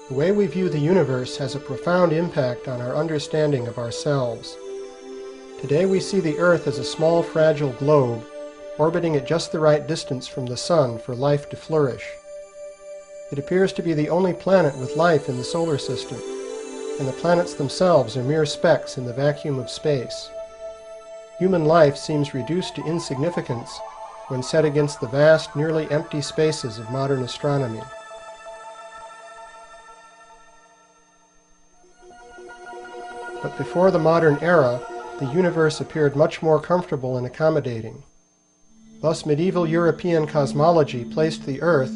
The way we view the universe has a profound impact on our understanding of ourselves. Today we see the Earth as a small, fragile globe, orbiting at just the right distance from the Sun for life to flourish. It appears to be the only planet with life in the solar system, and the planets themselves are mere specks in the vacuum of space. Human life seems reduced to insignificance when set against the vast, nearly empty spaces of modern astronomy. But before the modern era, the universe appeared much more comfortable and accommodating. Thus, medieval European cosmology placed the Earth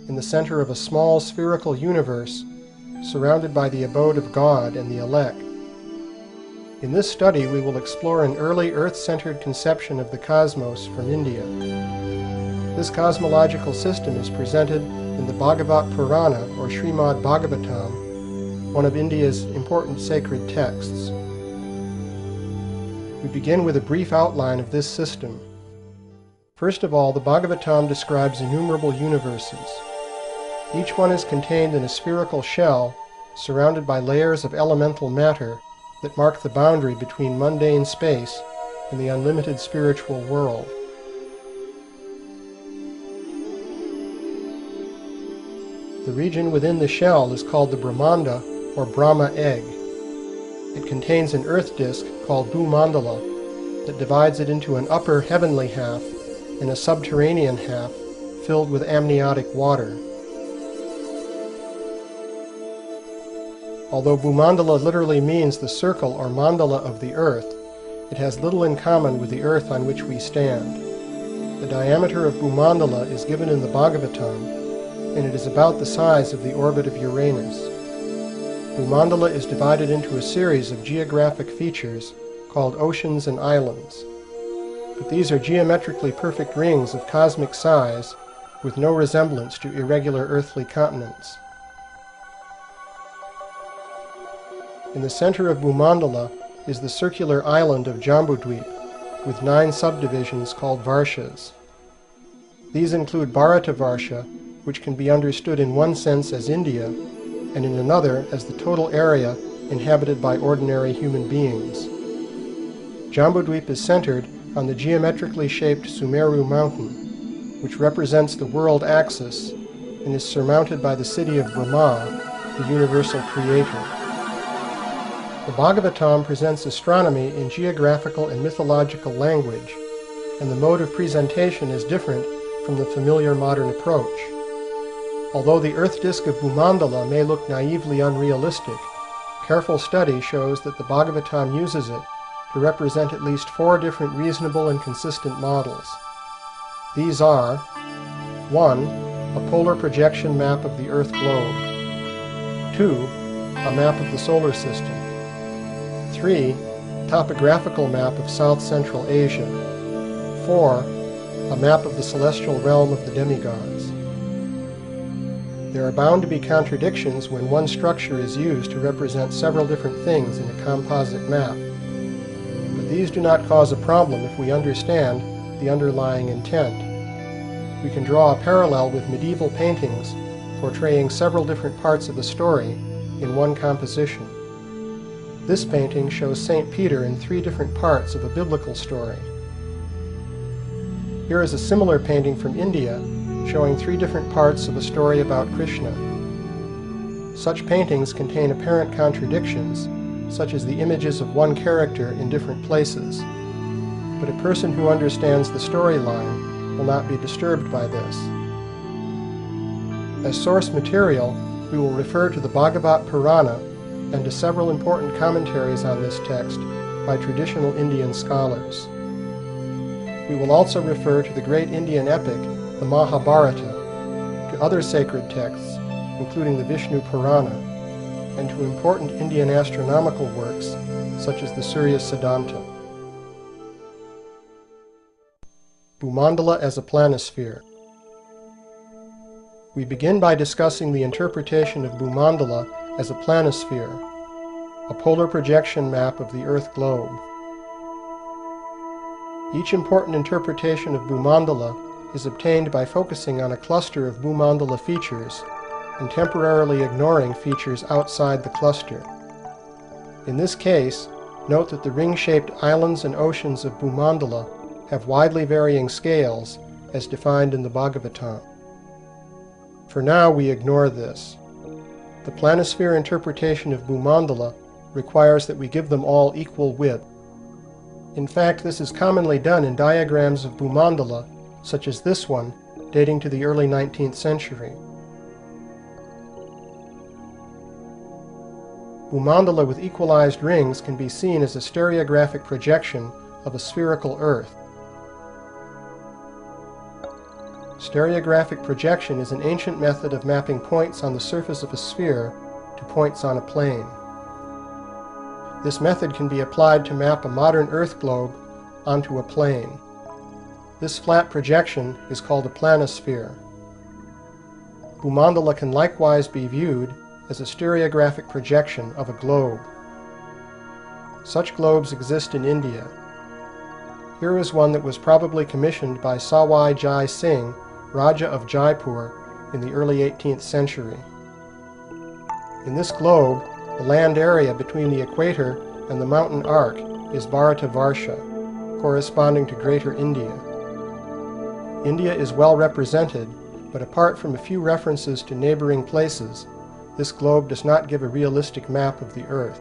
in the center of a small spherical universe surrounded by the abode of God and the elect. In this study, we will explore an early Earth-centered conception of the cosmos from India. This cosmological system is presented in the Bhagavat Purana, or Srimad Bhagavatam, one of India's important sacred texts. We begin with a brief outline of this system. First of all, the Bhagavatam describes innumerable universes. Each one is contained in a spherical shell surrounded by layers of elemental matter that mark the boundary between mundane space and the unlimited spiritual world. The region within the shell is called the Brahmanda, or Brahma egg. It contains an earth disk called Bhumandala that divides it into an upper heavenly half and a subterranean half filled with amniotic water. Although Bhumandala literally means the circle or mandala of the earth, it has little in common with the earth on which we stand. The diameter of Bhumandala is given in the Bhagavatam, and it is about the size of the orbit of Uranus. Bhumandala is divided into a series of geographic features called oceans and islands. But these are geometrically perfect rings of cosmic size with no resemblance to irregular earthly continents. In the center of Bhumandala is the circular island of Jambudvip, with 9 subdivisions called Varshas. These include Bharatavarsha, which can be understood in one sense as India, and in another as the total area inhabited by ordinary human beings. Jambudvip is centered on the geometrically shaped Sumeru mountain, which represents the world axis and is surmounted by the city of Brahma, the universal creator. The Bhagavatam presents astronomy in geographical and mythological language, and the mode of presentation is different from the familiar modern approach. Although the earth disk of Bhumandala may look naively unrealistic, careful study shows that the Bhagavatam uses it to represent at least 4 different reasonable and consistent models. These are: 1. A polar projection map of the Earth globe. 2. A map of the solar system. 3. Topographical map of South-Central Asia. 4. A map of the celestial realm of the demigods. There are bound to be contradictions when one structure is used to represent several different things in a composite map. But these do not cause a problem if we understand the underlying intent. We can draw a parallel with medieval paintings portraying several different parts of a story in one composition. This painting shows St. Peter in 3 different parts of a biblical story. Here is a similar painting from India showing 3 different parts of a story about Krishna. Such paintings contain apparent contradictions, such as the images of one character in different places. But a person who understands the storyline will not be disturbed by this. As source material, we will refer to the Bhagavat Purana and to several important commentaries on this text by traditional Indian scholars. We will also refer to the great Indian epic, the Mahabharata, to other sacred texts, including the Vishnu Purana, and to important Indian astronomical works, such as the Surya Siddhanta. Bhumandala as a planisphere. We begin by discussing the interpretation of Bhumandala as a planisphere, a polar projection map of the Earth globe. Each important interpretation of Bhumandala is obtained by focusing on a cluster of Bhumandala features and temporarily ignoring features outside the cluster. In this case, note that the ring-shaped islands and oceans of Bhumandala have widely varying scales as defined in the Bhagavatam. For now, we ignore this. The planisphere interpretation of Bhumandala requires that we give them all equal width. In fact, this is commonly done in diagrams of Bhumandala, such as this one, dating to the early 19th century. Bhumandala with equalized rings can be seen as a stereographic projection of a spherical Earth. Stereographic projection is an ancient method of mapping points on the surface of a sphere to points on a plane. This method can be applied to map a modern Earth globe onto a plane. This flat projection is called a planisphere. Bhumandala can likewise be viewed as a stereographic projection of a globe. Such globes exist in India. Here is one that was probably commissioned by Sawai Jai Singh, Raja of Jaipur, in the early 18th century. In this globe, the land area between the equator and the mountain arc is Bharatavarsha, corresponding to Greater India. India is well represented, but apart from a few references to neighboring places, this globe does not give a realistic map of the Earth.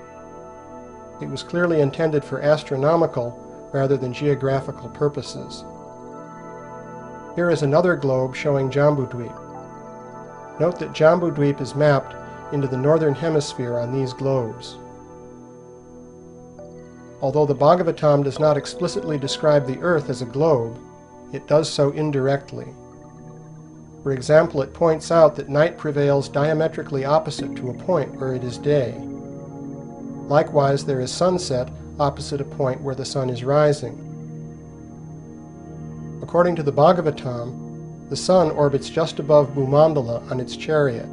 It was clearly intended for astronomical rather than geographical purposes. Here is another globe showing Jambudweep. Note that Jambudweep is mapped into the northern hemisphere on these globes. Although the Bhagavatam does not explicitly describe the Earth as a globe, it does so indirectly. For example, it points out that night prevails diametrically opposite to a point where it is day. Likewise, there is sunset opposite a point where the sun is rising. According to the Bhagavatam, the sun orbits just above Bhumandala on its chariot.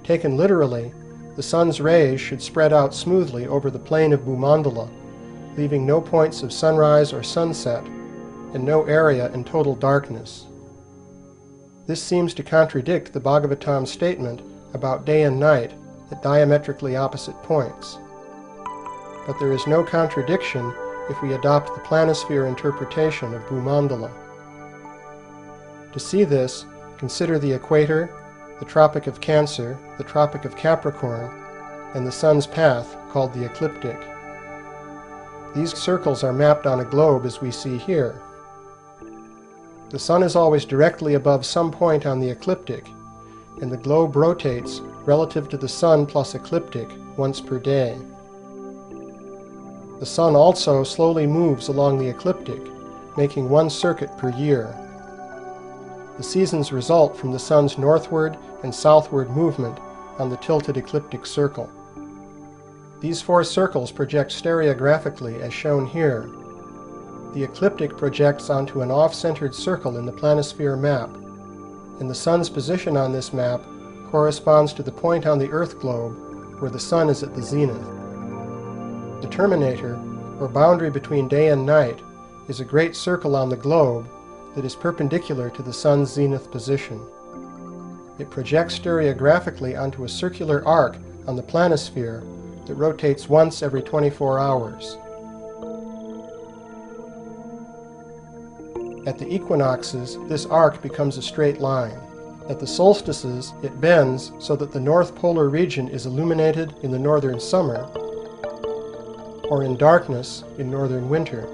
Taken literally, the sun's rays should spread out smoothly over the plane of Bhumandala, leaving no points of sunrise or sunset, and no area in total darkness. This seems to contradict the Bhagavatam's statement about day and night at diametrically opposite points. But there is no contradiction if we adopt the planisphere interpretation of Bhumandala. To see this, consider the equator, the Tropic of Cancer, the Tropic of Capricorn, and the sun's path called the ecliptic. These circles are mapped on a globe as we see here. The sun is always directly above some point on the ecliptic, and the globe rotates relative to the sun plus ecliptic once per day. The sun also slowly moves along the ecliptic, making one circuit per year. The seasons result from the sun's northward and southward movement on the tilted ecliptic circle. These four circles project stereographically as shown here. The ecliptic projects onto an off-centered circle in the planisphere map, and the sun's position on this map corresponds to the point on the Earth globe where the sun is at the zenith. The terminator, or boundary between day and night, is a great circle on the globe that is perpendicular to the sun's zenith position. It projects stereographically onto a circular arc on the planisphere that rotates once every 24 hours. At the equinoxes, this arc becomes a straight line. At the solstices, it bends so that the north polar region is illuminated in the northern summer, or in darkness in northern winter.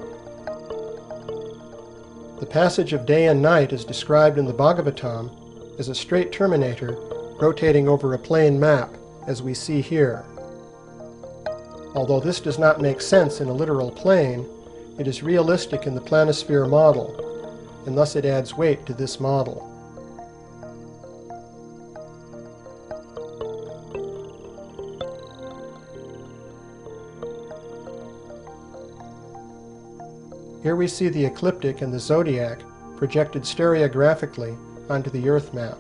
The passage of day and night is described in the Bhagavatam as a straight terminator rotating over a plane map, as we see here. Although this does not make sense in a literal plane, it is realistic in the planisphere model, and thus it adds weight to this model. Here we see the ecliptic and the zodiac projected stereographically onto the Earth map.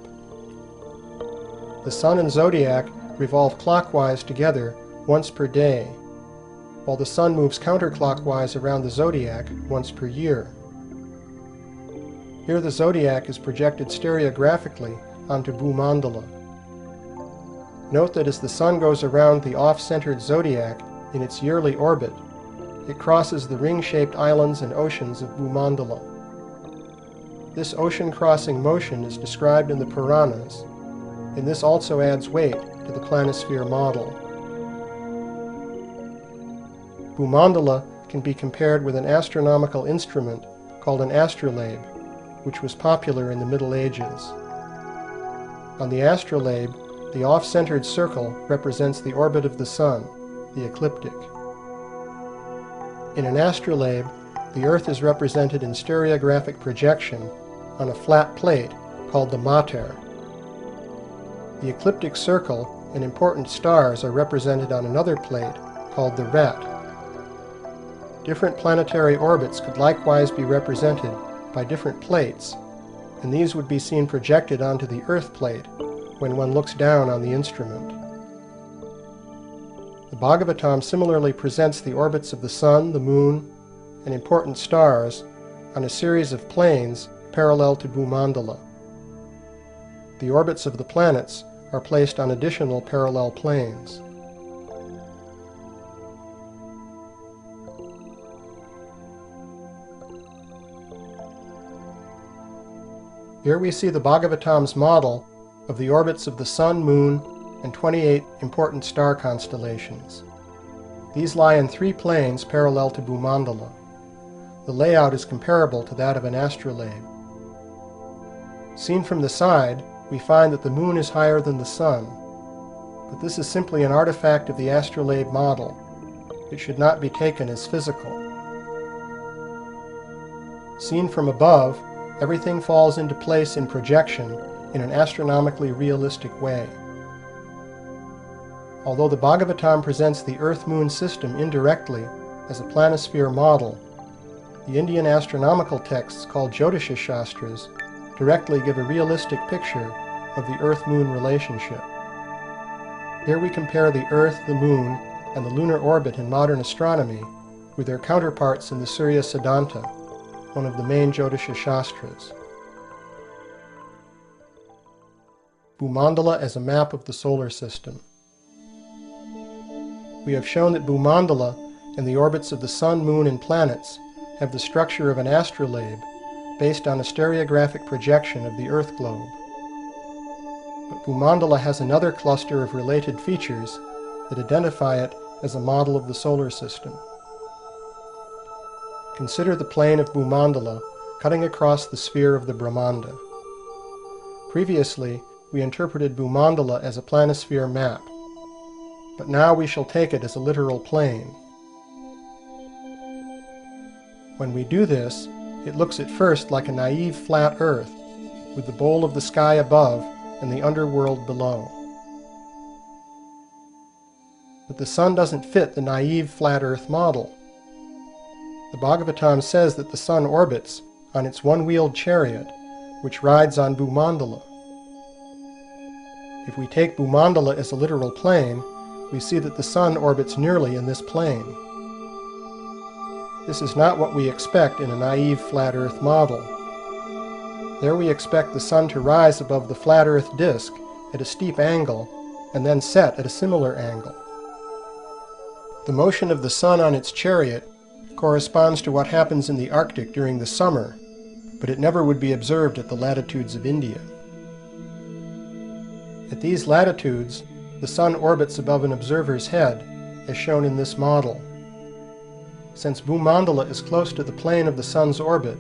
The sun and zodiac revolve clockwise together once per day, while the sun moves counterclockwise around the zodiac once per year. Here the zodiac is projected stereographically onto Bhumandala. Note that as the Sun goes around the off-centered zodiac in its yearly orbit, it crosses the ring-shaped islands and oceans of Bhumandala. This ocean-crossing motion is described in the Puranas, and this also adds weight to the planisphere model. Bhumandala can be compared with an astronomical instrument called an astrolabe, which was popular in the Middle Ages. On the astrolabe, the off-centered circle represents the orbit of the Sun, the ecliptic. In an astrolabe, the Earth is represented in stereographic projection on a flat plate called the mater. The ecliptic circle and important stars are represented on another plate called the ret. Different planetary orbits could likewise be represented by different plates, and these would be seen projected onto the Earth plate when one looks down on the instrument. The Bhagavatam similarly presents the orbits of the Sun, the Moon, and important stars on a series of planes parallel to Bhumandala. The orbits of the planets are placed on additional parallel planes. Here we see the Bhagavatam's model of the orbits of the Sun, Moon, and 28 important star constellations. These lie in 3 planes parallel to Bhumandala. The layout is comparable to that of an astrolabe. Seen from the side, we find that the Moon is higher than the Sun, but this is simply an artifact of the astrolabe model. It should not be taken as physical. Seen from above, everything falls into place in projection in an astronomically realistic way. Although the Bhagavatam presents the Earth-Moon system indirectly as a planisphere model, the Indian astronomical texts called Jyotisha Shastras directly give a realistic picture of the Earth-Moon relationship. Here we compare the Earth, the Moon, and the lunar orbit in modern astronomy with their counterparts in the Surya Siddhanta, one of the main Jyotisha Shastras. Bhumandala as a map of the solar system. We have shown that Bhumandala and the orbits of the Sun, Moon, and planets have the structure of an astrolabe based on a stereographic projection of the Earth globe. But Bhumandala has another cluster of related features that identify it as a model of the solar system. Consider the plane of Bhumandala cutting across the sphere of the Brahmanda. Previously, we interpreted Bhumandala as a planisphere map, but now we shall take it as a literal plane. When we do this, it looks at first like a naive flat Earth, with the bowl of the sky above and the underworld below. But the Sun doesn't fit the naive flat Earth model. The Bhagavatam says that the Sun orbits on its one-wheeled chariot, which rides on Bhumandala. If we take Bhumandala as a literal plane, we see that the Sun orbits nearly in this plane. This is not what we expect in a naive flat Earth model. There we expect the Sun to rise above the flat Earth disk at a steep angle and then set at a similar angle. The motion of the Sun on its chariot corresponds to what happens in the Arctic during the summer, but it never would be observed at the latitudes of India. At these latitudes, the Sun orbits above an observer's head, as shown in this model. Since Bhumandala is close to the plane of the Sun's orbit,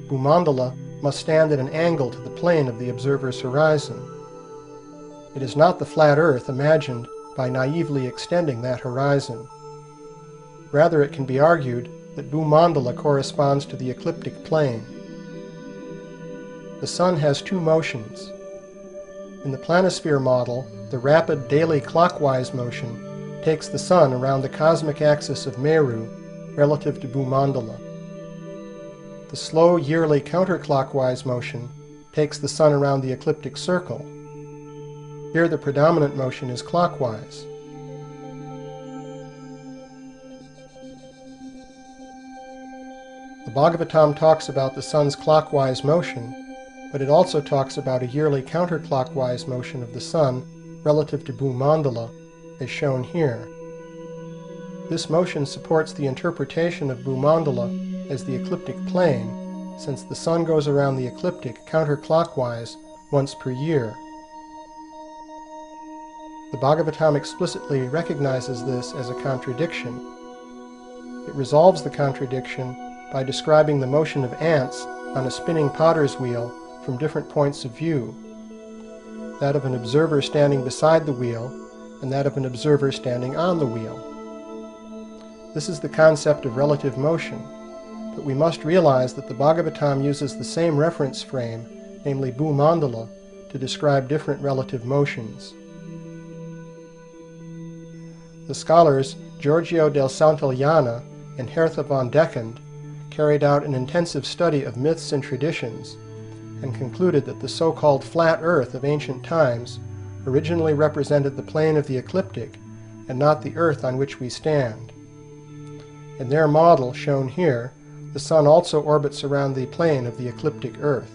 Bhumandala must stand at an angle to the plane of the observer's horizon. It is not the flat Earth imagined by naively extending that horizon. Rather, it can be argued that Bhumandala corresponds to the ecliptic plane. The Sun has 2 motions. In the planisphere model, the rapid daily clockwise motion takes the Sun around the cosmic axis of Meru relative to Bhumandala. The slow yearly counterclockwise motion takes the Sun around the ecliptic circle. Here the predominant motion is clockwise. The Bhagavatam talks about the Sun's clockwise motion, but it also talks about a yearly counterclockwise motion of the Sun relative to Bhumandala, as shown here. This motion supports the interpretation of Bhumandala as the ecliptic plane, since the Sun goes around the ecliptic counterclockwise once per year. The Bhagavatam explicitly recognizes this as a contradiction. It resolves the contradiction by describing the motion of ants on a spinning potter's wheel from different points of view, that of an observer standing beside the wheel and that of an observer standing on the wheel. This is the concept of relative motion, but we must realize that the Bhagavatam uses the same reference frame, namely Bhumandala, to describe different relative motions. The scholars Giorgio del Santillana and Hertha von Deckend carried out an intensive study of myths and traditions and concluded that the so-called flat earth of ancient times originally represented the plane of the ecliptic and not the earth on which we stand. In their model, shown here, the Sun also orbits around the plane of the ecliptic earth.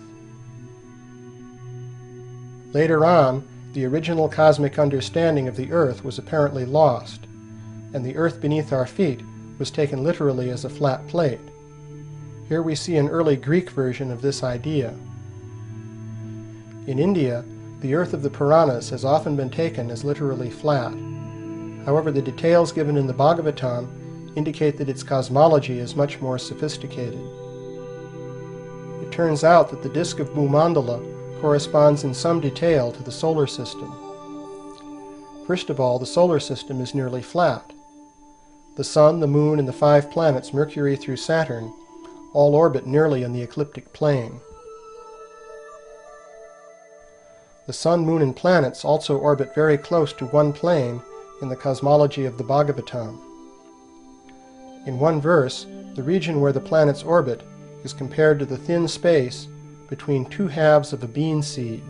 Later on, the original cosmic understanding of the earth was apparently lost, and the earth beneath our feet was taken literally as a flat plate. Here we see an early Greek version of this idea. In India, the earth of the Puranas has often been taken as literally flat. However, the details given in the Bhagavatam indicate that its cosmology is much more sophisticated. It turns out that the disk of Bhumandala corresponds in some detail to the solar system. First of all, the solar system is nearly flat. The Sun, the Moon, and the 5 planets, Mercury through Saturn, all orbit nearly in the ecliptic plane. The Sun, Moon, and planets also orbit very close to one plane in the cosmology of the Bhagavatam. In one verse, the region where the planets orbit is compared to the thin space between 2 halves of a bean seed.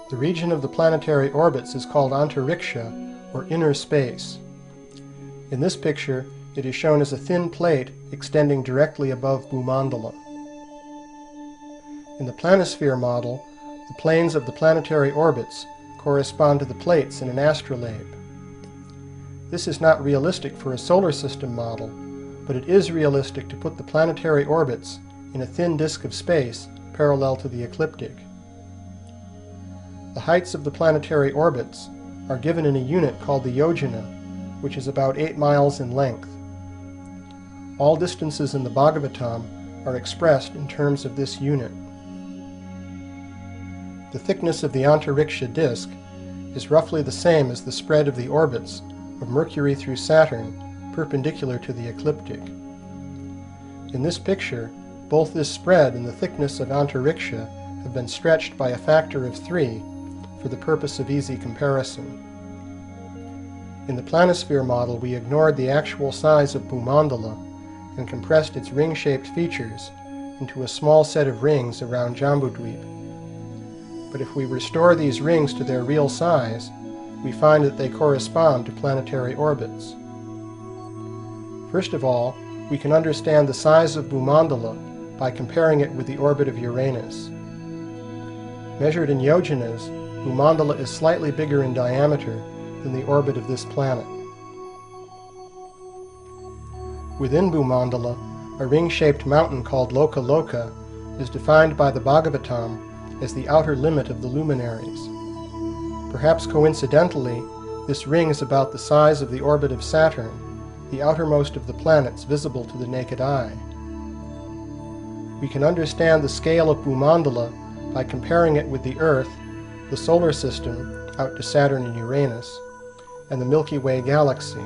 The region of the planetary orbits is called Antariksha, or inner space. In this picture, it is shown as a thin plate extending directly above Bhumandala. In the planisphere model, the planes of the planetary orbits correspond to the plates in an astrolabe. This is not realistic for a solar system model, but it is realistic to put the planetary orbits in a thin disk of space parallel to the ecliptic. The heights of the planetary orbits are given in a unit called the yojana, which is about 8 miles in length. All distances in the Bhagavatam are expressed in terms of this unit. The thickness of the Antariksha disk is roughly the same as the spread of the orbits of Mercury through Saturn perpendicular to the ecliptic. In this picture, both this spread and the thickness of Antariksha have been stretched by a factor of 3 for the purpose of easy comparison. In the planisphere model, we ignored the actual size of Bhumandala and compressed its ring-shaped features into a small set of rings around Jambudvip. But if we restore these rings to their real size, we find that they correspond to planetary orbits. First of all, we can understand the size of Bhumandala by comparing it with the orbit of Uranus. Measured in yojanas, Bhumandala is slightly bigger in diameter than the orbit of this planet. Within Bhumandala, a ring-shaped mountain called Lokaloka is defined by the Bhagavatam as the outer limit of the luminaries. Perhaps coincidentally, this ring is about the size of the orbit of Saturn, the outermost of the planets visible to the naked eye. We can understand the scale of Bhumandala by comparing it with the Earth, the solar system out to Saturn and Uranus, and the Milky Way galaxy.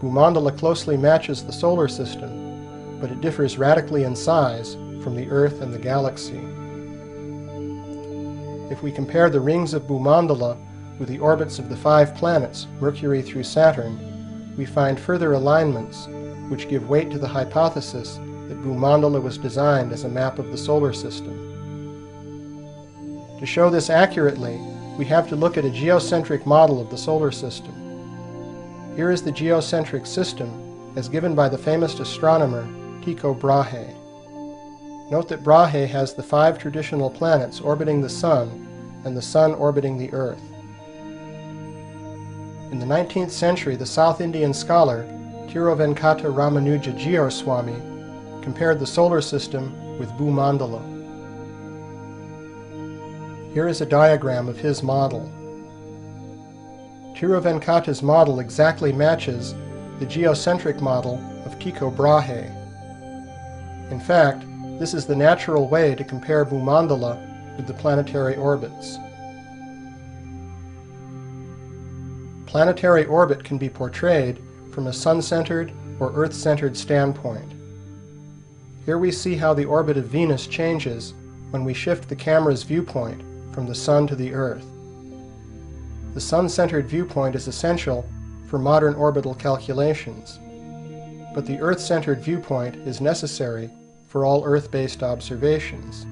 Bhumandala closely matches the solar system, but it differs radically in size from the Earth and the galaxy. If we compare the rings of Bhumandala with the orbits of the 5 planets, Mercury through Saturn, we find further alignments which give weight to the hypothesis that Bhumandala was designed as a map of the solar system. To show this accurately, we have to look at a geocentric model of the solar system. Here is the geocentric system as given by the famous astronomer Tycho Brahe. Note that Brahe has the 5 traditional planets orbiting the Sun and the Sun orbiting the Earth. In the 19th century, the South Indian scholar Tiruvenkata Ramanuja Geoswami compared the solar system with Bhumandala. Here is a diagram of his model. Tiruvenkata's model exactly matches the geocentric model of Tycho Brahe. In fact, this is the natural way to compare Bhumandala with the planetary orbits. Planetary orbit can be portrayed from a Sun-centered or Earth-centered standpoint. Here we see how the orbit of Venus changes when we shift the camera's viewpoint from the Sun to the Earth. The Sun-centered viewpoint is essential for modern orbital calculations, but the Earth-centered viewpoint is necessary for all Earth-based observations.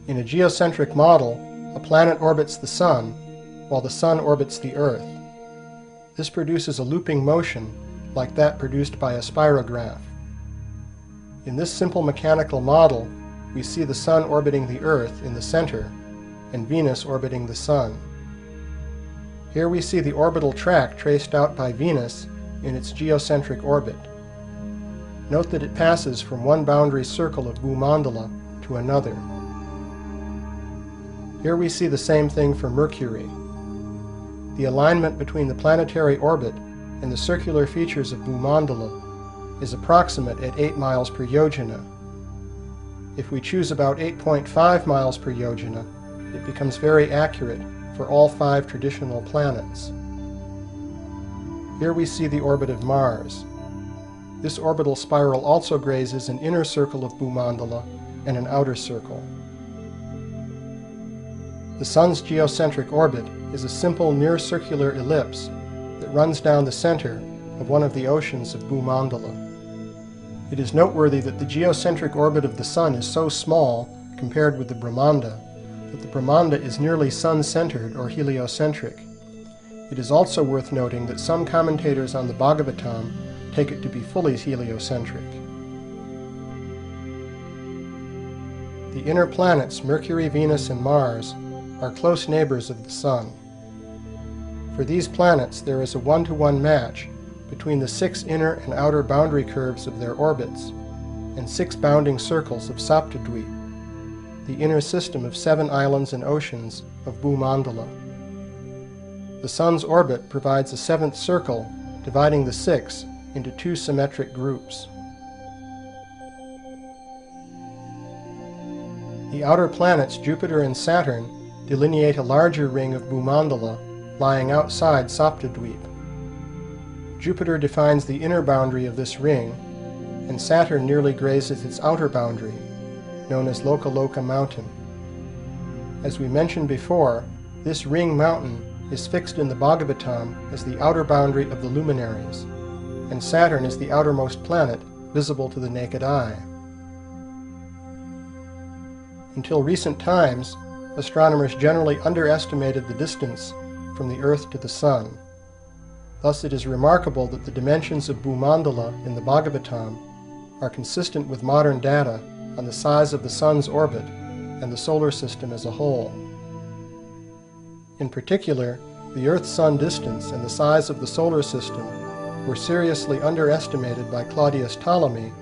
In a geocentric model, a planet orbits the Sun, while the Sun orbits the Earth. This produces a looping motion like that produced by a spirograph. In this simple mechanical model, we see the Sun orbiting the Earth in the center and Venus orbiting the Sun. Here we see the orbital track traced out by Venus in its geocentric orbit. Note that it passes from one boundary circle of Bhumandala to another. Here we see the same thing for Mercury. The alignment between the planetary orbit and the circular features of Bhumandala is approximate at 8 miles per yojana. If we choose about 8.5 miles per yojana, it becomes very accurate for all 5 traditional planets. Here we see the orbit of Mars. This orbital spiral also grazes an inner circle of Bhumandala and an outer circle. The Sun's geocentric orbit is a simple near-circular ellipse that runs down the center of one of the oceans of Bhumandala. It is noteworthy that the geocentric orbit of the Sun is so small compared with the Brahmanda that the Brahmanda is nearly Sun-centered or heliocentric. It is also worth noting that some commentators on the Bhagavatam take it to be fully heliocentric. The inner planets Mercury, Venus, and Mars are close neighbors of the Sun. For these planets, there is a 1-to-1 match between the 6 inner and outer boundary curves of their orbits and 6 bounding circles of Saptadweep, the inner system of 7 islands and oceans of Bhumandala. The Sun's orbit provides a 7th circle, dividing the 6 into 2 symmetric groups. The outer planets Jupiter and Saturn delineate a larger ring of Bhumandala lying outside Saptadweep. Jupiter defines the inner boundary of this ring, and Saturn nearly grazes its outer boundary, known as Lokaloka Mountain. As we mentioned before, this ring mountain is fixed in the Bhagavatam as the outer boundary of the luminaries, and Saturn is the outermost planet visible to the naked eye. Until recent times, astronomers generally underestimated the distance from the Earth to the Sun. Thus it is remarkable that the dimensions of Bhumandala in the Bhagavatam are consistent with modern data on the size of the Sun's orbit and the solar system as a whole. In particular, the Earth-Sun distance and the size of the solar system were seriously underestimated by Claudius Ptolemy,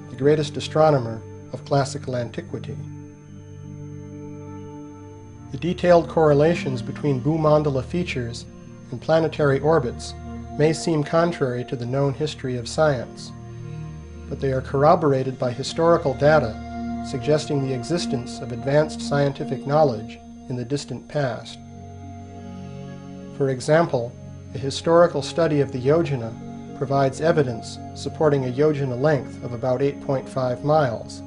the greatest astronomer of classical antiquity. The detailed correlations between Bhumandala features and planetary orbits may seem contrary to the known history of science, but they are corroborated by historical data suggesting the existence of advanced scientific knowledge in the distant past. For example, a historical study of the yojana provides evidence supporting a yojana length of about 8.5 miles,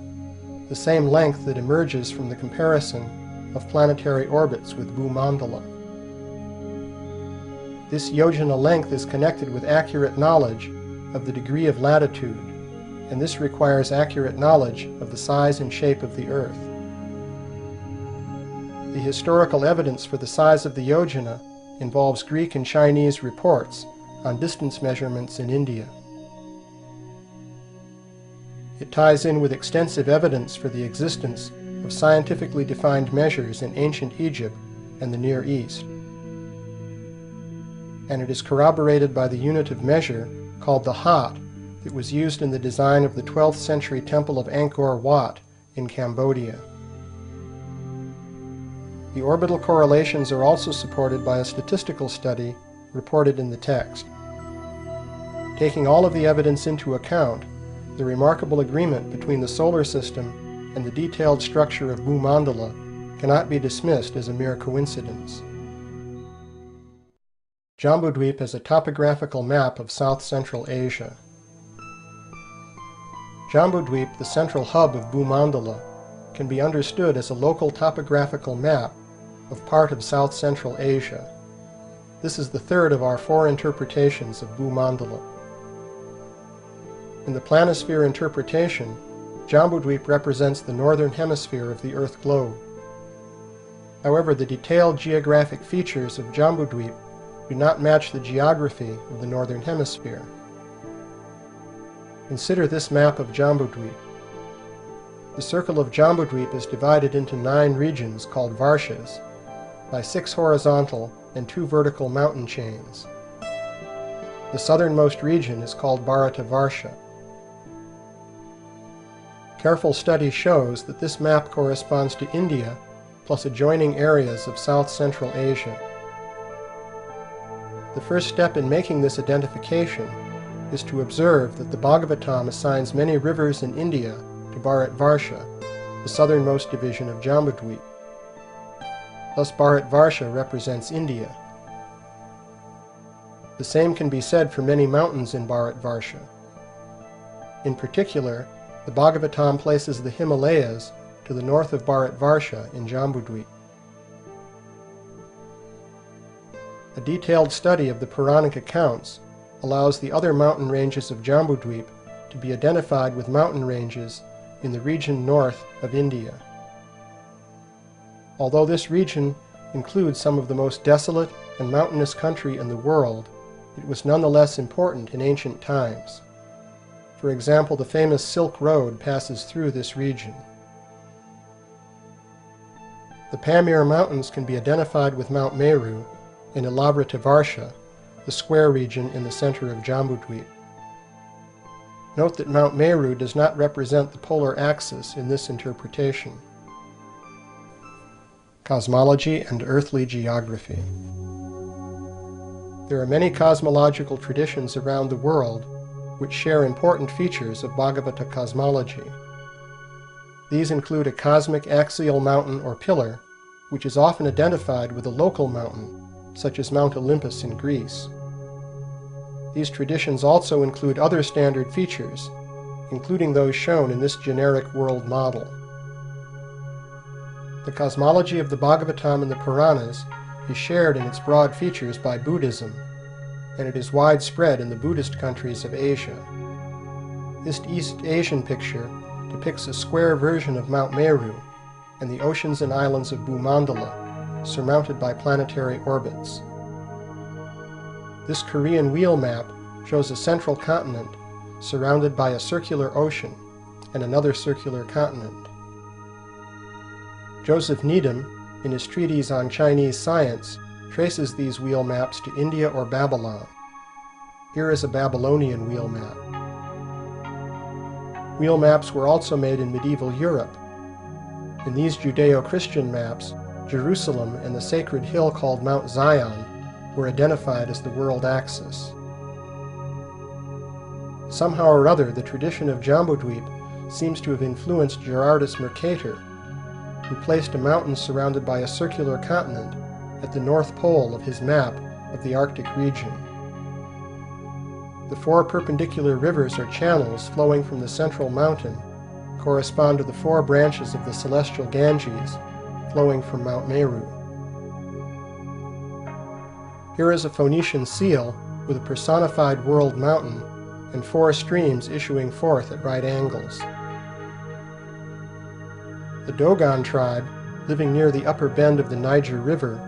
the same length that emerges from the comparison of planetary orbits with Bhumandala. This yojana length is connected with accurate knowledge of the degree of latitude, and this requires accurate knowledge of the size and shape of the Earth. The historical evidence for the size of the yojana involves Greek and Chinese reports on distance measurements in India. It ties in with extensive evidence for the existence of scientifically defined measures in ancient Egypt and the Near East. And it is corroborated by the unit of measure called the hat that was used in the design of the 12th century temple of Angkor Wat in Cambodia. The orbital correlations are also supported by a statistical study reported in the text. Taking all of the evidence into account, the remarkable agreement between the solar system and the detailed structure of Bhumandala cannot be dismissed as a mere coincidence. Jambudweep is a topographical map of South-Central Asia. Jambudweep, the central hub of Bhumandala, can be understood as a local topographical map of part of South-Central Asia. This is the third of our 4 interpretations of Bhumandala. In the planisphere interpretation, Jambudweep represents the northern hemisphere of the Earth globe. However, the detailed geographic features of Jambudweep do not match the geography of the northern hemisphere. Consider this map of Jambudweep. The circle of Jambudweep is divided into 9 regions called Varshas by 6 horizontal and 2 vertical mountain chains. The southernmost region is called Bharata Varsha. Careful study shows that this map corresponds to India plus adjoining areas of South-Central Asia. The first step in making this identification is to observe that the Bhagavatam assigns many rivers in India to Bharat Varsha, the southernmost division of Jambudweep. Thus Bharat Varsha represents India. The same can be said for many mountains in Bharat Varsha. In particular, the Bhagavatam places the Himalayas to the north of Bharat Varsha in Jambudweep. A detailed study of the Puranic accounts allows the other mountain ranges of Jambudweep to be identified with mountain ranges in the region north of India. Although this region includes some of the most desolate and mountainous country in the world, it was nonetheless important in ancient times. For example, the famous Silk Road passes through this region. The Pamir Mountains can be identified with Mount Meru in Ilavrita Varsha, the square region in the center of Jambudweep. Note that Mount Meru does not represent the polar axis in this interpretation. Cosmology and earthly geography. There are many cosmological traditions around the world which share important features of Bhagavata cosmology. These include a cosmic axial mountain or pillar, which is often identified with a local mountain, such as Mount Olympus in Greece. These traditions also include other standard features, including those shown in this generic world model. The cosmology of the Bhagavatam and the Puranas is shared in its broad features by Buddhism, and it is widespread in the Buddhist countries of Asia. This East Asian picture depicts a square version of Mount Meru and the oceans and islands of Bhumandala, surmounted by planetary orbits. This Korean wheel map shows a central continent surrounded by a circular ocean and another circular continent. Joseph Needham, in his treatise on Chinese science, traces these wheel maps to India or Babylon. Here is a Babylonian wheel map. Wheel maps were also made in medieval Europe. In these Judeo-Christian maps, Jerusalem and the sacred hill called Mount Zion were identified as the world axis. Somehow or other, the tradition of Jambudweep seems to have influenced Gerardus Mercator, who placed a mountain surrounded by a circular continent at the north pole of his map of the Arctic region. The 4 perpendicular rivers or channels flowing from the central mountain correspond to the 4 branches of the celestial Ganges flowing from Mount Meru. Here is a Phoenician seal with a personified world mountain and 4 streams issuing forth at right angles. The Dogon tribe, living near the upper bend of the Niger River,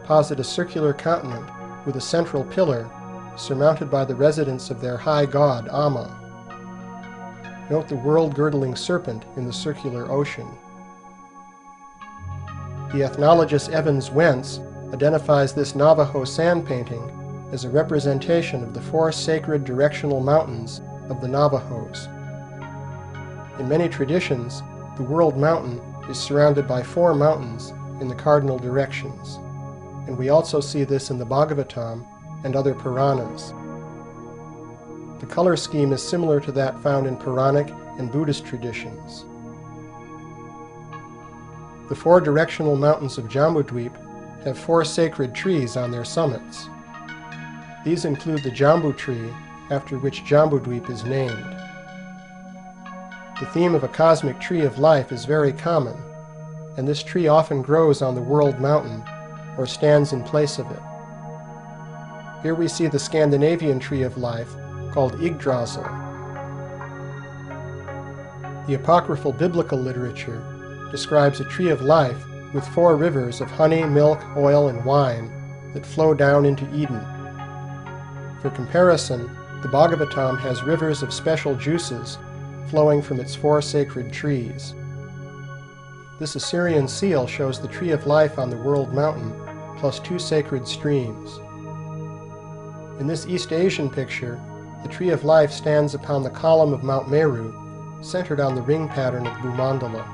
posit a circular continent with a central pillar surmounted by the residence of their high god Amma. Note the world-girdling serpent in the circular ocean. The ethnologist Evans Wentz identifies this Navajo sand painting as a representation of the four sacred directional mountains of the Navajos. In many traditions, the world mountain is surrounded by four mountains in the cardinal directions, and we also see this in the Bhagavatam and other Puranas. The color scheme is similar to that found in Puranic and Buddhist traditions. The four directional mountains of Jambudweep have four sacred trees on their summits. These include the Jambu tree, after which Jambudweep is named. The theme of a cosmic tree of life is very common, and this tree often grows on the world mountain or stands in place of it. Here we see the Scandinavian tree of life called Yggdrasil. The apocryphal biblical literature describes a tree of life with four rivers of honey, milk, oil, and wine that flow down into Eden. For comparison, the Bhagavatam has rivers of special juices flowing from its four sacred trees. This Assyrian seal shows the tree of life on the world mountain, plus two sacred streams. In this East Asian picture, the tree of life stands upon the column of Mount Meru, centered on the ring pattern of Bhumandala.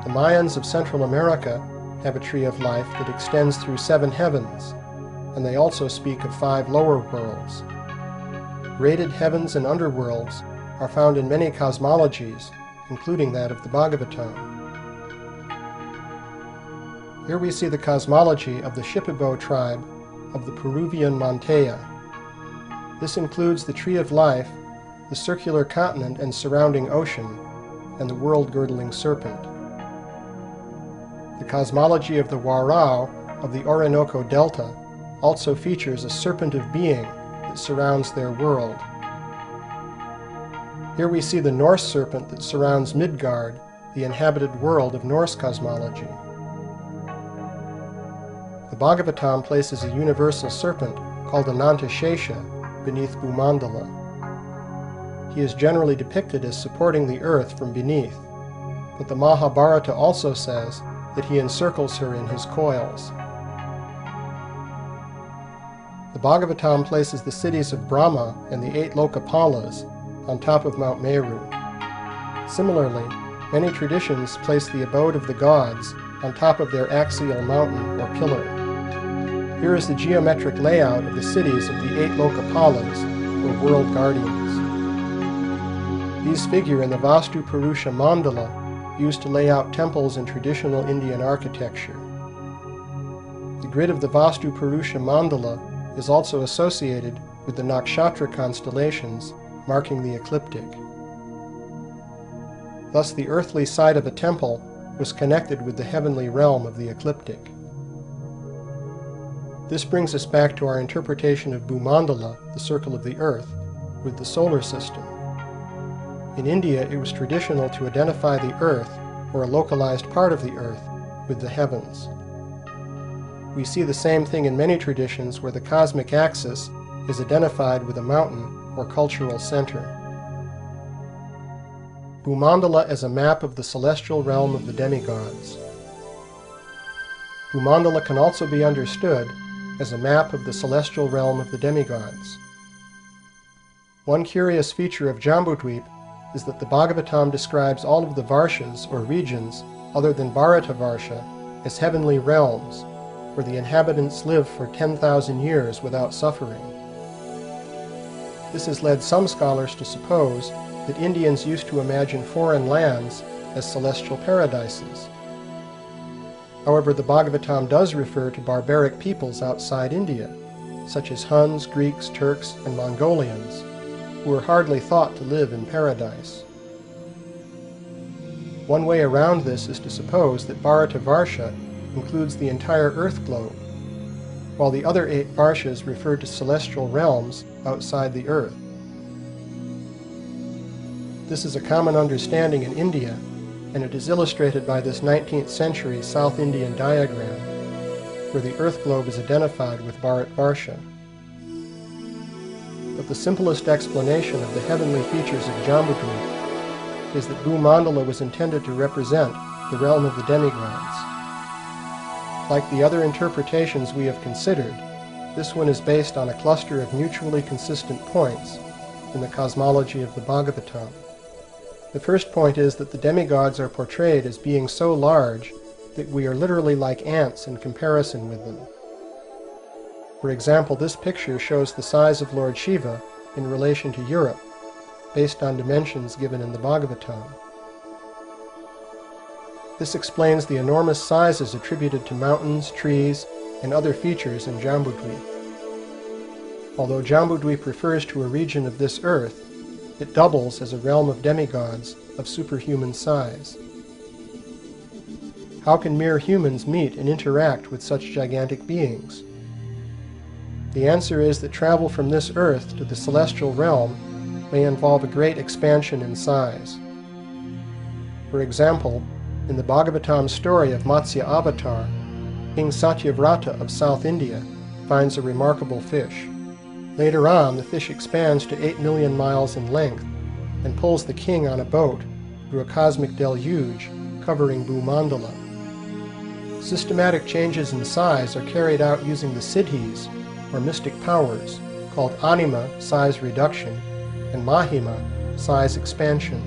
The Mayans of Central America have a tree of life that extends through 7 heavens, and they also speak of 5 lower worlds. Graded heavens and underworlds are found in many cosmologies, including that of the Bhagavatam. Here we see the cosmology of the Shipibo tribe of the Peruvian Manteya. This includes the tree of life, the circular continent and surrounding ocean, and the world-girdling serpent. The cosmology of the Warao of the Orinoco Delta also features a serpent of being that surrounds their world. Here we see the Norse serpent that surrounds Midgard, the inhabited world of Norse cosmology. The Bhagavatam places a universal serpent called Anantashesha beneath Bhumandala. He is generally depicted as supporting the earth from beneath, but the Mahabharata also says that he encircles her in his coils. The Bhagavatam places the cities of Brahma and the 8 Lokapalas on top of Mount Meru. Similarly, many traditions place the abode of the gods on top of their axial mountain or pillar. Here is the geometric layout of the cities of the 8 Lokapalas, or world guardians. These figure in the Vastu Purusha mandala used to lay out temples in traditional Indian architecture. The grid of the Vastu Purusha mandala is also associated with the nakshatra constellations marking the ecliptic. Thus the earthly side of a temple was connected with the heavenly realm of the ecliptic. This brings us back to our interpretation of Bhumandala, the circle of the earth, with the solar system. In India, it was traditional to identify the earth, or a localized part of the earth, with the heavens. We see the same thing in many traditions where the cosmic axis is identified with a mountain or cultural center. Bhumandala as a map of the celestial realm of the demigods. Bhumandala can also be understood as a map of the celestial realm of the demigods. One curious feature of Jambudweep is that the Bhagavatam describes all of the Varshas, or regions, other than Bharatavarsha, as heavenly realms, where the inhabitants live for 10,000 years without suffering. This has led some scholars to suppose that Indians used to imagine foreign lands as celestial paradises. However, the Bhagavatam does refer to barbaric peoples outside India, such as Huns, Greeks, Turks, and Mongolians, who were hardly thought to live in paradise. One way around this is to suppose that Bharatavarsha includes the entire Earth globe, while the other 8 Varshas refer to celestial realms outside the Earth. This is a common understanding in India, and it is illustrated by this 19th century South Indian diagram, where the Earth globe is identified with Bharatvarsha. but the simplest explanation of the heavenly features of Jambudvip is that Bhumandala was intended to represent the realm of the demigods. Like the other interpretations we have considered, this one is based on a cluster of mutually consistent points in the cosmology of the Bhagavatam. The first point is that the demigods are portrayed as being so large that we are literally like ants in comparison with them. For example, this picture shows the size of Lord Shiva in relation to Europe, based on dimensions given in the Bhagavatam. This explains the enormous sizes attributed to mountains, trees, and other features in Jambudvip. Although Jambudvip refers to a region of this earth, it doubles as a realm of demigods of superhuman size. How can mere humans meet and interact with such gigantic beings? The answer is that travel from this earth to the celestial realm may involve a great expansion in size. For example, in the Bhagavatam story of Matsya Avatar, King Satyavrata of South India finds a remarkable fish. Later on, the fish expands to 8 million miles in length and pulls the king on a boat through a cosmic deluge covering Bhumandala. Systematic changes in size are carried out using the siddhis, or mystic powers, called anima, size reduction, and mahima, size expansion.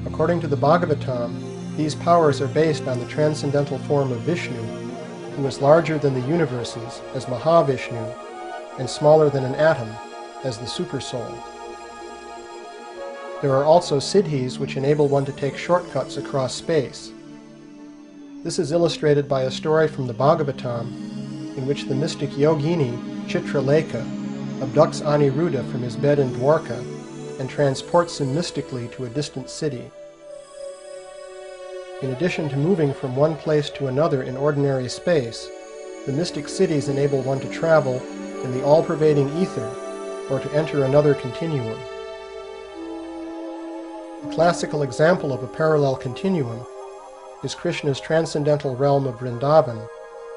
According to the Bhagavatam, these powers are based on the transcendental form of Vishnu, who is larger than the universes as Mahavishnu, and smaller than an atom as the Supersoul. There are also siddhis which enable one to take shortcuts across space. This is illustrated by a story from the Bhagavatam in which the mystic yogini Chitralekha abducts Aniruddha from his bed in Dwarka and transports him mystically to a distant city. In addition to moving from one place to another in ordinary space, the mystic cities enable one to travel in the all-pervading ether or to enter another continuum. A classical example of a parallel continuum is Krishna's transcendental realm of Vrindavan,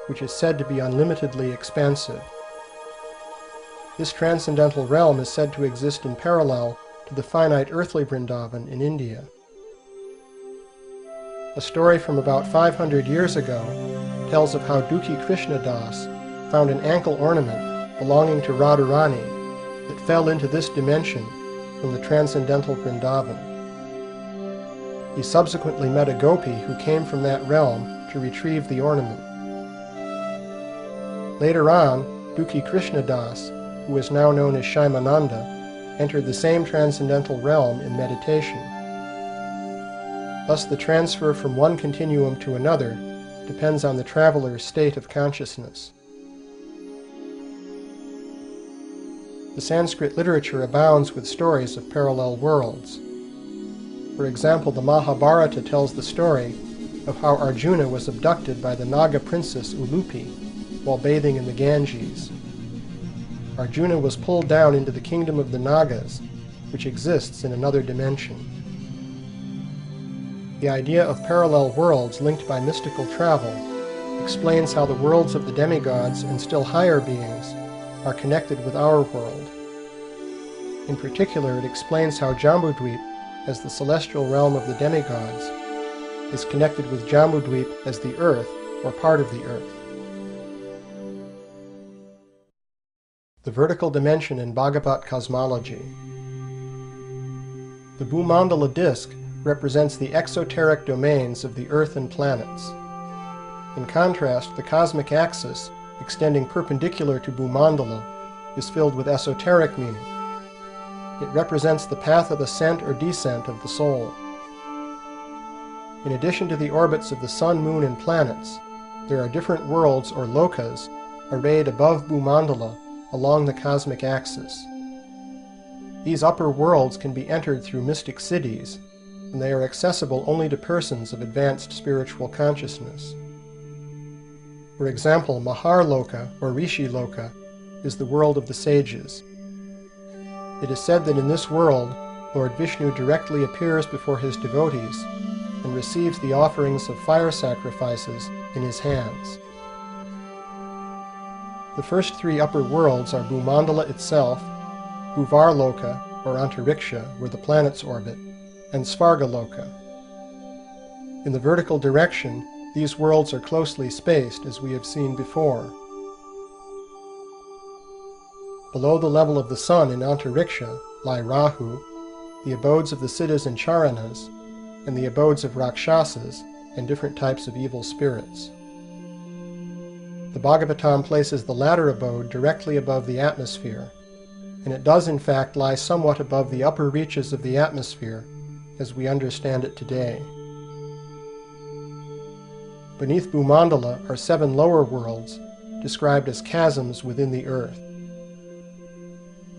which is said to be unlimitedly expansive. This transcendental realm is said to exist in parallel to the finite earthly Vrindavan in India. A story from about 500 years ago tells of how Dukhi Krishnadas found an ankle ornament belonging to Radharani that fell into this dimension from the transcendental Vrindavan. He subsequently met a gopi who came from that realm to retrieve the ornament. Later on, Dukhi Krishnadas, who is now known as Shaimananda, entered the same transcendental realm in meditation. Thus the transfer from one continuum to another depends on the traveler's state of consciousness. The Sanskrit literature abounds with stories of parallel worlds. For example, the Mahabharata tells the story of how Arjuna was abducted by the Naga princess Ulupi while bathing in the Ganges. Arjuna was pulled down into the kingdom of the Nagas, which exists in another dimension. The idea of parallel worlds linked by mystical travel explains how the worlds of the demigods and still higher beings are connected with our world. In particular, it explains how Jambudvip, as the celestial realm of the demigods, is connected with Jambudvip as the earth, or part of the earth. The vertical dimension in Bhagavat cosmology. The Bhumandala disk represents the exoteric domains of the earth and planets. In contrast, the cosmic axis, extending perpendicular to Bhumandala, is filled with esoteric meaning. It represents the path of ascent or descent of the soul. In addition to the orbits of the sun, moon, and planets, there are different worlds or lokas arrayed above Bhumandala along the cosmic axis. These upper worlds can be entered through mystic siddhis, and they are accessible only to persons of advanced spiritual consciousness. For example, Maharloka or Rishi Loka is the world of the sages. It is said that in this world, Lord Vishnu directly appears before his devotees and receives the offerings of fire sacrifices in his hands. The first three upper worlds are Bhumandala itself, Bhuvarloka, or Antariksha, where the planets orbit, and Svargaloka. In the vertical direction, these worlds are closely spaced, as we have seen before. Below the level of the sun in Antariksha lie Rahu, the abodes of the Siddhas and Charanas, and the abodes of Rakshasas and different types of evil spirits. The Bhagavatam places the latter abode directly above the atmosphere, and it does in fact lie somewhat above the upper reaches of the atmosphere as we understand it today. Beneath Bhumandala are 7 lower worlds, described as chasms within the earth.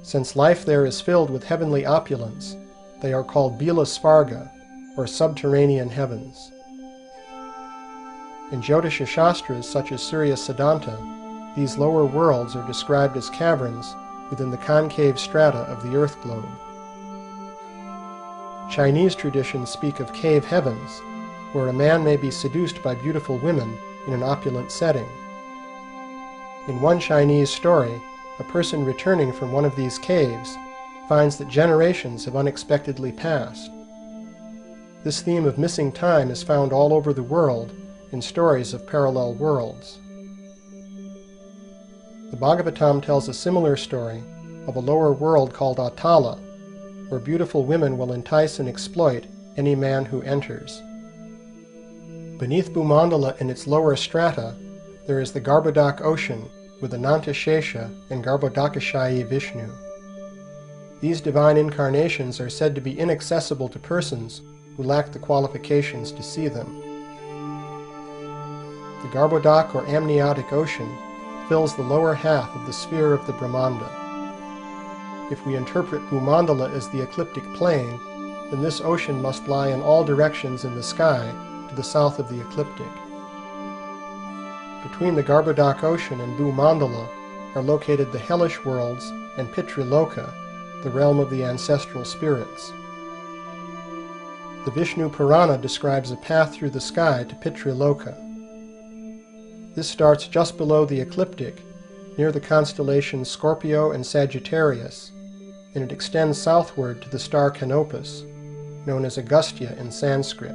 Since life there is filled with heavenly opulence, they are called Bila Svarga, or subterranean heavens. In Jyotisha Shastras such as Surya Siddhanta, these lower worlds are described as caverns within the concave strata of the earth globe. Chinese traditions speak of cave heavens, where a man may be seduced by beautiful women in an opulent setting. In one Chinese story, a person returning from one of these caves finds that generations have unexpectedly passed. This theme of missing time is found all over the world in stories of parallel worlds. The Bhagavatam tells a similar story of a lower world called Atala, where beautiful women will entice and exploit any man who enters. Beneath Bhumandala in its lower strata, there is the Garbhodak ocean with Anantashesha and Garbhodakashayi Vishnu. These divine incarnations are said to be inaccessible to persons who lack the qualifications to see them. The Garbhodak or amniotic ocean fills the lower half of the sphere of the Brahmanda. If we interpret Bhumandala as the ecliptic plane, then this ocean must lie in all directions in the sky to the south of the ecliptic. Between the Garbhodak ocean and Bhumandala are located the hellish worlds and Pitriloka, the realm of the ancestral spirits. The Vishnu Purana describes a path through the sky to Pitriloka. This starts just below the ecliptic, near the constellations Scorpio and Sagittarius, and it extends southward to the star Canopus, known as Agastya in Sanskrit.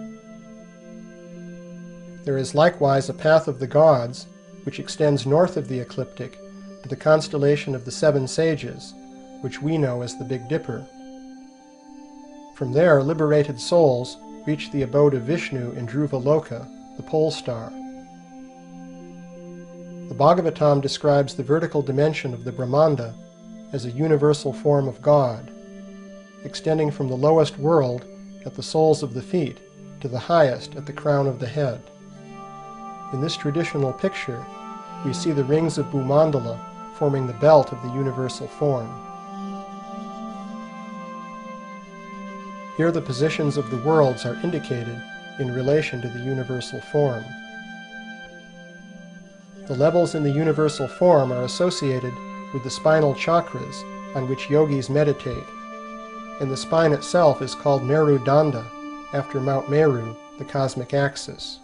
There is likewise a path of the gods, which extends north of the ecliptic to the constellation of the 7 sages, which we know as the Big Dipper. From there, liberated souls reach the abode of Vishnu in Dhruvaloka, the pole star. The Bhagavatam describes the vertical dimension of the Brahmanda as a universal form of God, extending from the lowest world at the soles of the feet to the highest at the crown of the head. In this traditional picture, we see the rings of Bhumandala forming the belt of the universal form. Here the positions of the worlds are indicated in relation to the universal form. The levels in the universal form are associated with the spinal chakras on which yogis meditate, and the spine itself is called Meru Danda, after Mount Meru, the cosmic axis.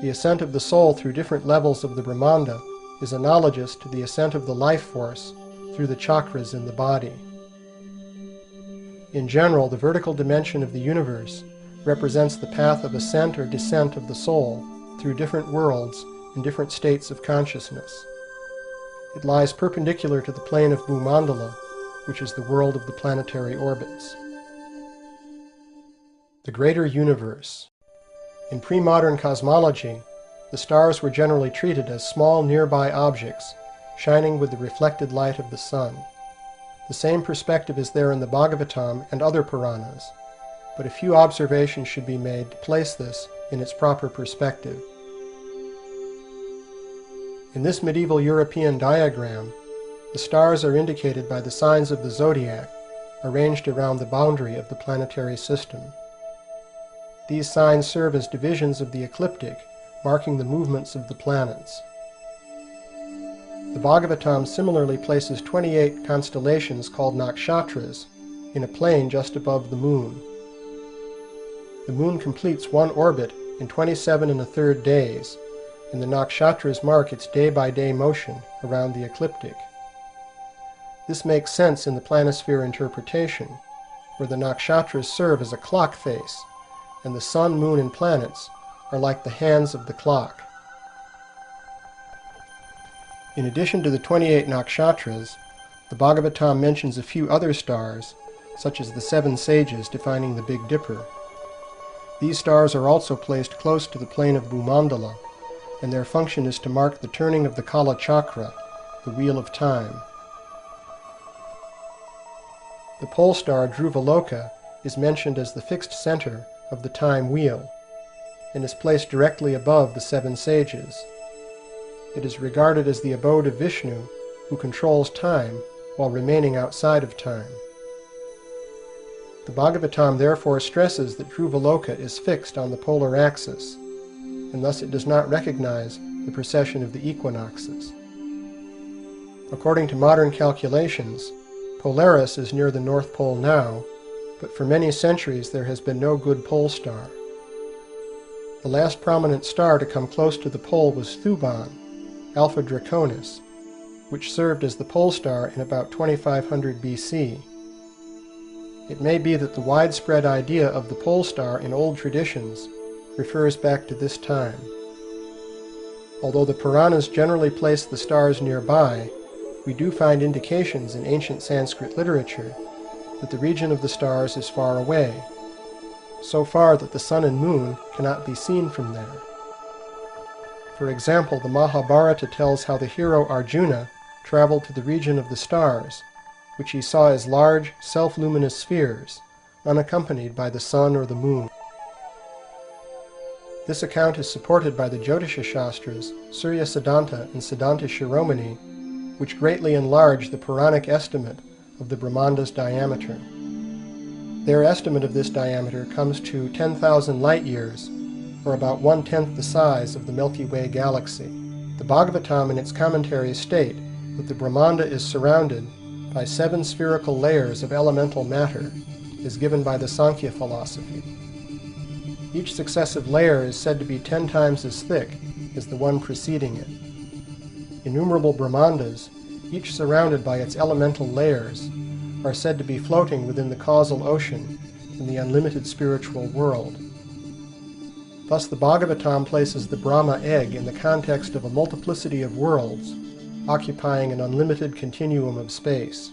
The ascent of the soul through different levels of the Brahmanda is analogous to the ascent of the life force through the chakras in the body. In general, the vertical dimension of the universe represents the path of ascent or descent of the soul through different worlds in different states of consciousness. It lies perpendicular to the plane of Bhumandala, which is the world of the planetary orbits. The greater universe. In pre-modern cosmology, the stars were generally treated as small nearby objects, shining with the reflected light of the sun. The same perspective is there in the Bhagavatam and other Puranas, but a few observations should be made to place this in its proper perspective. In this medieval European diagram, the stars are indicated by the signs of the zodiac, arranged around the boundary of the planetary system. These signs serve as divisions of the ecliptic, marking the movements of the planets. The Bhagavatam similarly places 28 constellations called nakshatras in a plane just above the moon. The moon completes one orbit in 27 1/3 days, and the nakshatras mark its day-by-day motion around the ecliptic. This makes sense in the planisphere interpretation, where the nakshatras serve as a clock face, and the sun, moon, and planets are like the hands of the clock. In addition to the 28 nakshatras, the Bhagavatam mentions a few other stars, such as the 7 sages defining the Big Dipper. These stars are also placed close to the plane of Bhumandala, and their function is to mark the turning of the Kala Chakra, the wheel of time. The pole star Dhruvaloka is mentioned as the fixed center of the time wheel, and is placed directly above the 7 sages. It is regarded as the abode of Vishnu, who controls time while remaining outside of time. The Bhagavatam therefore stresses that Dhruvaloka is fixed on the polar axis, and thus it does not recognize the precession of the equinoxes. According to modern calculations, Polaris is near the North Pole now, but for many centuries there has been no good pole star. The last prominent star to come close to the pole was Thuban, Alpha Draconis, which served as the pole star in about 2500 BC. It may be that the widespread idea of the pole star in old traditions refers back to this time. Although the Puranas generally place the stars nearby, we do find indications in ancient Sanskrit literature that the region of the stars is far away, so far that the sun and moon cannot be seen from there. For example, the Mahabharata tells how the hero Arjuna traveled to the region of the stars, which he saw as large, self-luminous spheres, unaccompanied by the sun or the moon. This account is supported by the Jyotisha Shastras, Surya Siddhanta and Siddhanta Shiromani, which greatly enlarge the Puranic estimate of the Brahmanda's diameter. Their estimate of this diameter comes to 10,000 light-years, or about 1/10 the size of the Milky Way galaxy. The Bhagavatam and its commentaries state that the Brahmanda is surrounded by 7 spherical layers of elemental matter, as given by the Sankhya philosophy. Each successive layer is said to be 10 times as thick as the one preceding it. Innumerable Brahmandas, each surrounded by its elemental layers, are said to be floating within the causal ocean in the unlimited spiritual world. Thus the Bhagavatam places the Brahma egg in the context of a multiplicity of worlds, occupying an unlimited continuum of space.